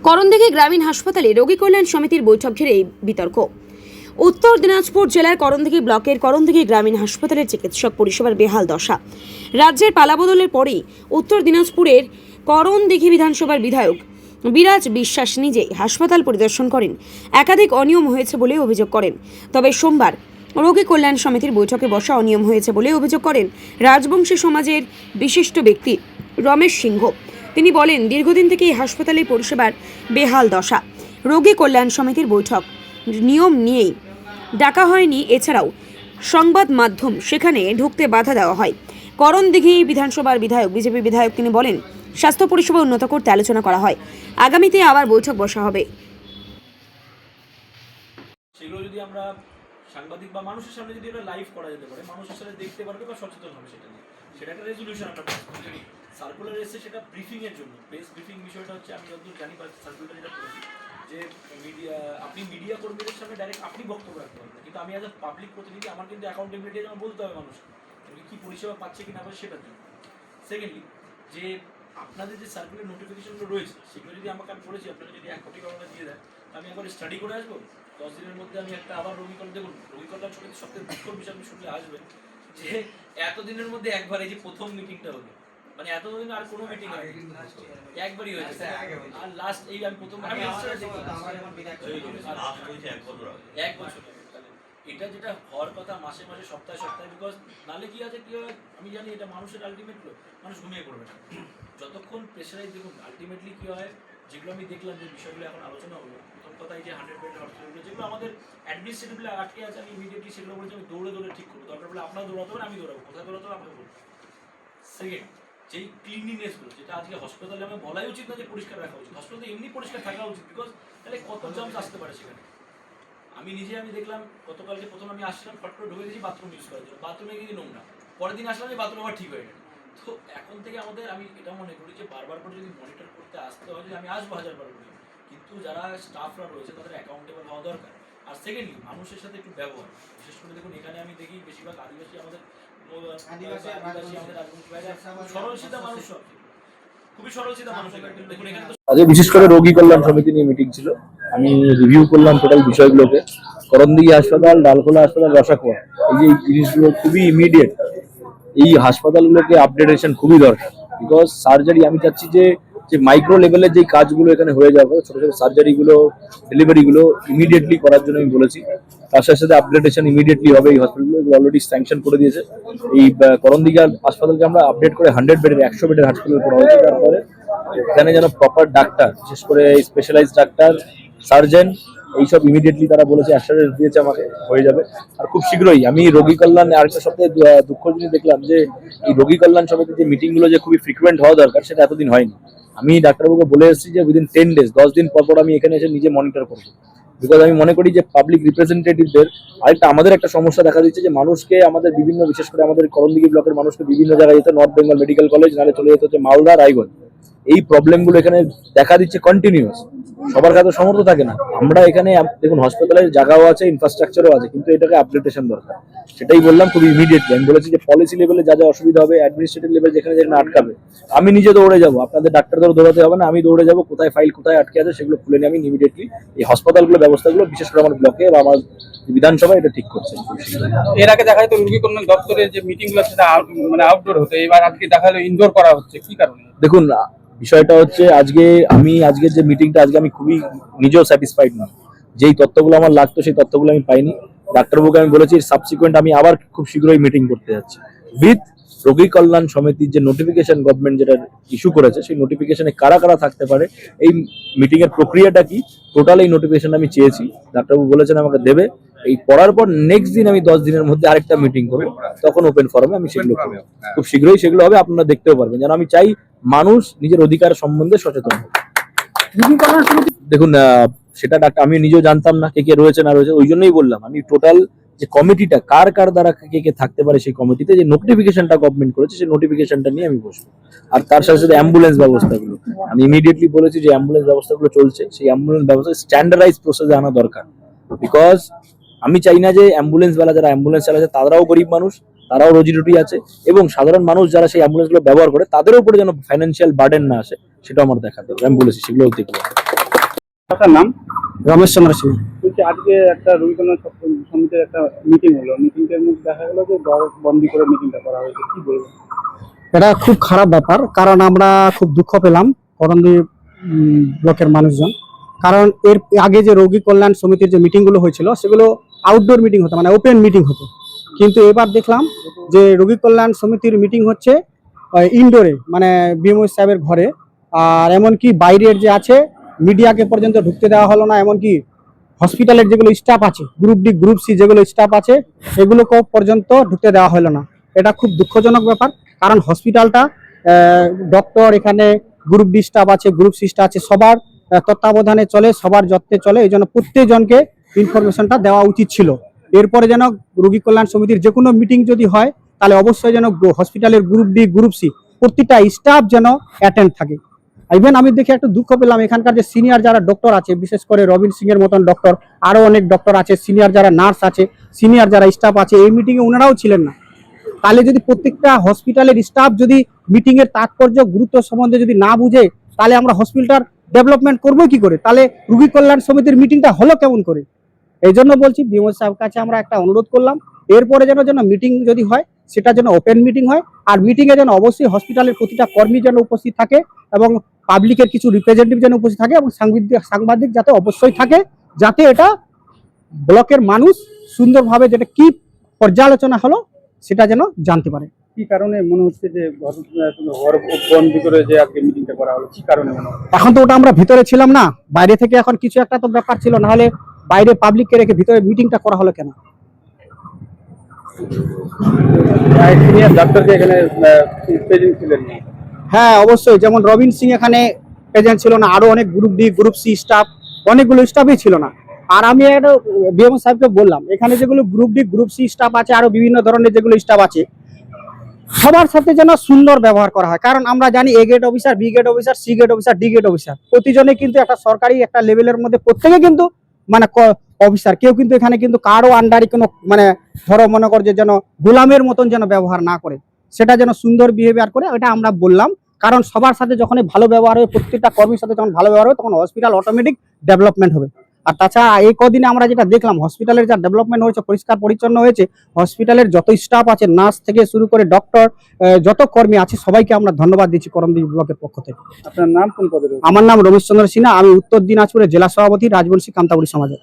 করণদিঘি গ্রামীণ হাসপাতালে রোগী কল্যাণ সমিতির বৈঠক ঘিরে বিতর্ক। উত্তর দিনাজপুর জেলার করণদিঘি ব্লকের করণদিঘি গ্রামীণ হাসপাতালের চিকিৎসক পরিষেবার বেহাল দশা। রাজ্যের পালাবদলের পরেই উত্তর দিনাজপুরের করণদিঘি বিধানসভার বিধায়ক বিরাজ বিশ্বাস নিজে হাসপাতাল পরিদর্শন করেন। একাধিক অনিয়ম হয়েছে বলে অভিযোগ করেন। তবে সোমবার রোগী কল্যাণ সমিতির বৈঠকে বসা অনিয়ম হয়েছে বলে অভিযোগ করেন রাজবংশী সমাজের বিশিষ্ট ব্যক্তি রমেশ সিংহ। তিনি বলেন, দীর্ঘদিন থেকে এই হাসপাতালের পরিষেবার বেহাল দশা। রোগী কল্যাণ সমিতির বৈঠক নিয়ম নিয়েই ডাকা হয়নি। এছাড়াও সংবাদ মাধ্যম সেখানে ঢুকতে বাধা দেওয়া হয়। করণদিঘি বিধানসভার বিধায়ক বিজেপি বিধায়ক তিনি বলেন, স্বাস্থ্য পরিষেবা উন্নত করতে আলোচনা করা হয়। আগামীতে আবার বৈঠক বসা হবে। সেগুলো যদি আমরা সাংবাদিক বা মানুষের সামনে যদি এটা লাইভ করা যেতে পারে, মানুষের সাথে দেখতে পারবে বা সচেতন হবে সেটা নিয়ে, সেটা একটা রেজলিউশন আমরা সার্কুলার এসে সেটা ব্রিফিং এর জন্য। প্রেস ব্রিফিং বিষয়টা হচ্ছে, আমি যতদূর জানি বা সার্কুলার যেটা করেছি যে আপনি মিডিয়া কর্মীদের সামনে ডাইরেক্ট আপনি বক্তব্য রাখতে পারবেন, কিন্তু আমি অ্যাজ আ পাবলিক প্রতিনিধি আমার কিন্তু অ্যাকাউন্টেবিলিটি যেন বলতে হবে মানুষকে কি পরিষেবা পাচ্ছে কি না পাচ্ছে সেটার জন্য। সেকেন্ডলি, যে আপনাদের যে সার্কুলার নোটিফিকেশনগুলো রয়েছে সেগুলো যদি আমাকে আমি বলেছি আপনারা যদি 1 কোটি টাকা দিয়ে দেন, আমি একবার স্টাডি করে আসবো। 10 দিনের মধ্যে আমি একটা আবার রোগীকল্যাণ দেখুন। রোগীকল্যাণ সমিতির সবথেকে দুঃখের বিষয় আপনি শুনলে আসবেন যে এতদিনের মধ্যে একবার এই যে প্রথম মিটিংটা হলো, মানে এতদিন আর কোনো মিটিং একবারই হয়েছে। আর লাস্ট এই আমি প্রথম এক বছর এটা যেটা হওয়ার কথা মাসে মাসে সপ্তাহে সপ্তাহে, বিকজ নালে কি আছে কি হয় আমি জানি, এটা মানুষের আলটিমেট মানুষ ঘুমিয়ে পড়বে না যতক্ষণ প্রেশারাইজ। দেখুন আলটিমেটলি কি হয়, যেগুলো আমি দেখলাম যে বিষয়গুলো এখন আলোচনা হলো, প্রথম কথা এই যে 100 বেড হসপিটালগুলো যেগুলো আমাদের অ্যাডমিনিস্ট্রেটিভলি আটকে আছে, আমি ইমিডিয়েটলি সেগুলো বলছি আমি দৌড়ে দৌড়ে ঠিক করবো। দরকার পড়লে আপনারা দৌড়াতে পারেন, আমি দৌড়াবো, কোথায় দৌড়াতে হবে আপনাকে বলবো। সেকেন্ড, যেই ক্লিনলিনেসগুলো যেটা আজকে হসপিটালে আমি বলাই উচিত না যে পরিষ্কার রাখা উচিত, হসপিটালে এমনি পরিষ্কার থাকা উচিত, বিকজ তাহলে কত জার্মস আসতে পারে সেখানে। আমি দেখলাম গতকালকে প্রথম আমি আসলাম, ফট করে ঢুকে গেছি বাথরুম ইউজ করার জন্য, বাথরুমে গিয়ে নোংরা, পরের দিন আসলাম যে বাথরুম আবার ঠিক হয়ে গেল। তো এখন থেকে আমাদের, আমি এটা মনে করি যে বারবার করে যদি মনিটর করতে আসতে হয়, যে আমি আসবো 1000 বার করে, কিন্তু যারা স্টাফরা রয়েছে তাদের অ্যাকাউন্টেবল হওয়া দরকার। আর সেকেন্ডলি, মানুষের সাথে একটু ব্যবহার, বিশেষ করে দেখুন এখানে আমি দেখি বেশিরভাগ আদিবাসী আমাদের সরল-সিধা মানুষ, সব খুবই সরল-সিধা মানুষ। দেখুন এখানে আজকে বিশেষ করে রোগী কল্যাণ সমিতি নিয়ে মিটিং ছিল। আমি রিভিউ করলাম টোটাল বিষয়গুলোকে। করণদিঘি হাসপাতাল, ডালখোলা হাসপাতাল, রসাখোয়া, এই যে জিনিসগুলো খুবই ইমিডিয়েট। এই হাসপাতালগুলোকে আপডেটেশন খুবই দরকার, বিকজ সার্জারি আমি চাচ্ছি যে মাইক্রো লেভেলের যে কাজগুলো এখানে হয়ে যাবে, ছোট ছোট সার্জারিগুলো, ডেলিভারিগুলো ইমিডিয়েটলি করার জন্য আমি বলেছি। তার সাথে সাথে আপডেটেশন ইমিডিয়েটলি হবে। এই হসপিটালগুলো অলরেডি স্যাংশন করে দিয়েছে। এই করণদিঘি হাসপাতালকে আমরা আপডেট করে 100 বেডের 100 বেডের হাসপাতাল করা হয়েছে। তারপরে এখানে যেন প্রপার ডাক্তার, বিশেষ করে স্পেশালাইজড ডাক্তার, সার্জন, এইসব ইমিডিয়েটলি তারা বলেছে, অ্যাসুরেন্স দিয়েছে আমাকে হয়ে যাবে। আর খুব শীঘ্রই আমি রোগী কল্যাণ, আরেকটা সপ্তাহে দুঃখ জিনিস দেখলাম যে এই রোগী কল্যাণ সমিতির যে মিটিংগুলো যে খুবই ফ্রিকুয়েন্ট হওয়া দরকার, সেটা এতদিন হয়নি। আমি ডাক্তারবাবুকে বলে এসেছি যে উইদিন 10 days, 10 দিন পর পর আমি এখানে এসে নিজে মনিটর করবো। বিকজ আমি মনে করি যে পাবলিক রিপ্রেজেন্টেটিভদের আমাদের একটা সমস্যা দেখা দিচ্ছে যে মানুষকে আমাদের বিভিন্ন, বিশেষ করে আমাদের করণদিঘি ব্লকের মানুষকে বিভিন্ন জায়গায় যেতে, নর্থ বেঙ্গল মেডিকেল কলেজ, নাহলে চলে যেতে হচ্ছে মালদা, রায়গঞ্জ। এই প্রবলেমগুলো এখানে দেখা দিচ্ছে কন্টিনিউয়াস। সবার কাছে সমর্থ থাকে না। আমরা এখানে দেখুন হসপিটালের জায়গাও আছে, ইনফ্রাস্ট্রাকচারও আছে, কিন্তু এটাকে আপডেটেশন দরকার। সেটাই বললাম খুবই ইমিডিয়েটলি। আমি বলেছি যে পলিসি লেভেলে যা যা অসুবিধা হবে, অ্যাডমিনিস্ট্রেটিভ লেভেল যেখানে যেখানে আটকাবে, আমি নিজে দৌড়ে যাবো। আপনাদের ডাক্তারদের দৌড়াতে হবে না, আমি দৌড়ে যাবো। কোথায় ফাইল কোথায় আটকে আছে সেগুলো খুলে নিয়ে আমি ইমিডিয়েটলি এই হাসপাতালগুলো ব্যবস্থাগুলো, বিশেষ করে আমার ব্লকে বা আমার বিধানসভা, এটা ঠিক করছে। এর আগে দেখা যেত রোগী কল্যাণ দপ্তরের যে মিটিং গুলো সেটা মানে আউটডোর হতো, এবার আজকে দেখা গেলো ইনডোর করা হচ্ছে, কি কারণে? দেখুন বিষয়টা হচ্ছে, আজকের যে মিটিংটা, আজকে আমি খুবই নিজেও স্যাটিসফাইড না। যেই তথ্যগুলো আমার লাগতো সেই তথ্যগুলো আমি পাইনি। ডাক্তারবাবুকে আমি বলেছি সাবসিকুয়েন্ট আমি আবার খুব শীঘ্রই মিটিং করতে যাচ্ছি উইথ রোগী কল্যাণ সমিতির যে নোটিফিকেশন গভর্নমেন্ট যেটা ইস্যু করেছে, সেই নোটিফিকেশনে কারা কারা থাকতে পারে, এই মিটিং এর প্রক্রিয়াটা কি, টোটাল এই নোটিফিকেশন আমি চেয়েছি। ডাক্তারবাবু বলেছেন আমাকে দেবে। এই পড়ার পর নেক্সট দিন আমি 10 দিনের মধ্যে আরেকটা মিটিং করবো, তখন ওপেন ফরমে আমি সেগুলো করবো। খুব শীঘ্রই সেগুলো হবে, আপনারা দেখতেও পারবেন। যেন আমি চাই মানুষ নিজের অধিকার সম্বন্ধে সচেতন হবে। দেখুন সেটা আমি নিজেও জানতাম না কে কে রয়েছে না রয়েছে, ওই জন্যই বললাম আমি টোটাল যে কমিটিটা কার কার দ্বারা কে কে থাকতে পারে, সেই কমিটিতে যে নোটিফিকেশনটা গভর্নমেন্ট করেছে সেই নোটিফিকেশনটা নিয়ে আমি বসবো। আর তার সাথে সাথে অ্যাম্বুলেন্স ব্যবস্থাগুলো আমি ইমিডিয়েটলি বলেছি যে অ্যাম্বুলেন্স ব্যবস্থাগুলো চলছে, সেই অ্যাম্বুলেন্স ব্যবস্থা স্ট্যান্ডার্ডাইজ প্রসেসে আনা দরকার। বিকজ আমি চাই না যে অ্যাম্বুলেন্সওয়ালা যারা অ্যাম্বুলেন্স চালাচ্ছে তারাও গরিব মানুষ, তারাও রোজি রুটি আছে, এবং সাধারণ মানুষ যারা সেই অ্যাম্বুলেন্সগুলো ব্যবহার করে তাদের উপরে যেন ফাইন্যান্সিয়াল বার্ডেন না আসে, সেটা আমার দেখা দরকার। আমি বলেছি সেগুলো দেখবো। আপনার নাম? রমেশ চন্দ্র সিং। বলছি আজকে একটা রোগী কল্যাণ সমিতির একটা মিটিং হলো, মিটিংটার মধ্যে দেখা গেল যে ঘর বন্দি করে মিটিংটা করা হয়েছে, কি বলবো? এটা খুব খারাপ ব্যাপার, কারণ আমরা খুব দুঃখ পেলাম করণদি ব্লকের মানুষজন। কারণ এর আগে যে রোগী কল্যাণ সমিতির যে মিটিংগুলো হয়েছিল সেগুলো আউটডোর মিটিং হতো, মানে ওপেন মিটিং হতো। কিন্তু এবার দেখলাম যে রোগী কল্যাণ সমিতির মিটিং হচ্ছে ইনডোরে, মানে বিএমও সাহেবের ঘরে। আর এমনকি বাইরের যে আছে মিডিয়াকে পর্যন্ত ঢুকতে দেওয়া হলো না, এমনকি হসপিটালের যেগুলো স্টাফ আছে গ্রুপ ডি গ্রুপ সি যেগুলো স্টাফ আছে এগুলোকেও পর্যন্ত ঢুকতে দেওয়া হলো না। এটা খুব দুঃখজনক ব্যাপার, কারণ হসপিটালটা ডক্টর, এখানে গ্রুপ ডি স্টাফ আছে, গ্রুপ সি স্টাফ আছে, সবার তত্ত্বাবধানে চলে, সবার যত্নে চলে। এই জন্য প্রত্যেকজনকে ইনফরমেশনটা দেওয়া উচিত ছিল। এরপরে যেন রোগী কল্যাণ সমিতির যে কোনো মিটিং যদি হয় তাহলে অবশ্যই যেন হসপিটালের গ্রুপ ডি গ্রুপ সি প্রত্যেকটা স্টাফ যেন অ্যাটেন্ড থাকে। ইভেন আমি দেখে একটু দুঃখ পেলাম, এখানকার যে সিনিয়র যারা ডক্টর আছে, বিশেষ করে রবিন সিং এর মতন ডক্টর, আরো অনেক ডক্টর আছে, সিনিয়র যারা নার্স আছে, সিনিয়র যারা স্টাফ আছে, এই মিটিংয়ে ওনারাও ছিলেন না। তাহলে যদি প্রত্যেকটা হসপিটালের স্টাফ যদি মিটিং এর তাৎপর্য গুরুত্ব সম্বন্ধে যদি না বুঝে, তাহলে আমরা হসপিটাল ডেভেলপমেন্ট করবো কি করে? তাহলে রোগী কল্যাণ সমিতির মিটিংটা হলো কেমন করে? এই জন্য বলছি বিএমও সাহেবের কাছে আমরা একটা অনুরোধ করলাম, এরপরে যেন মিটিং যদি হয় সেটা যেন ওপেন মিটিং হয়। আর মিটিংয়ে যেন অবশ্যই হসপিটালের প্রতিটা কর্মী যেন উপস্থিত থাকে এবং পাবলিকের কিছু রিপ্রেজেন্টেটিভ যেন উপস্থিত থাকে এবং সাংবাদিক যাতে অবশ্যই থাকে, যাতে এটা ব্লকের মানুষ সুন্দরভাবে যেটা কি পর্যালোচনা হলো সেটা যেন জানতে পারে। কি কারণে মনে হচ্ছে যে ঘর বন্দি করে যে আজকে মিটিংটা করা হলো, কি কারণে মনে হচ্ছে? এখন তো ওটা আমরা ভিতরে ছিলাম না, বাইরে থেকে এখন কিছু একটা তো ব্যাপার ছিল, না হলে বাইরে পাবলিককে রেখে ভিতরে মিটিংটা করা হলো কেন? সিনিয়র ডাক্তারকে এখানে প্রেজেন্ট ছিলেন না? হ্যাঁ অবশ্যই, যেমন রবিন সিং এখানে প্রেজেন্ট ছিল না, আরো অনেক group D group C staff, অনেকগুলো স্টাফই ছিল না। আর আমি একটা বিএমও সাহেবকে বললাম, এখানে যেগুলো group D group C staff আছে, আরো বিভিন্ন ধরনের যেগুলো স্টাফ আছে, সবার সাথে যেন সুন্দর ব্যবহার করা হয়। কারণ আমরা জানি A grade officer, B grade officer, C grade officer, D grade officer, প্রতিজনে কিন্তু একটা সরকারি একটা লেভেলের মধ্যে প্রত্যেকে কিন্তু মানে অফিসার। কেউ কিন্তু এখানে কিন্তু কারো আন্ডারে কোনো মানে ধরো মনে কর যে যেন গোলামের মতন যেন ব্যবহার না করে, সেটা যেন সুন্দর বিহেভিয়ার করে, ওটা আমরা বললাম। কারণ সবার সাথে যখনই ভালো ব্যবহার হবে, প্রত্যেকটা কর্মীর সাথে যখন ভালো ব্যবহার হবে, তখন হসপিটাল অটোমেটিক ডেভেলপমেন্ট হবে। আর তাছাড়া এই কদিনে আমরা যেটা দেখলাম, হসপিটালের যা ডেভেলপমেন্ট হয়েছে, পরিষ্কার পরিচ্ছন্ন হয়েছে, হসপিটালের যত স্টাফ আছে, নার্স থেকে শুরু করে ডক্টর, যত কর্মী আছে, সবাইকে আমরা ধন্যবাদ দিচ্ছি করণদি ব্লকের পক্ষ থেকে। আপনার নাম কোন পদে রয়েছে? আমার নাম রমেশ চন্দ্র সিনহা, আমি উত্তর দিনাজপুরের জেলা সভাপতি রাজবংশী কান্তাবুড়ি সমাজের।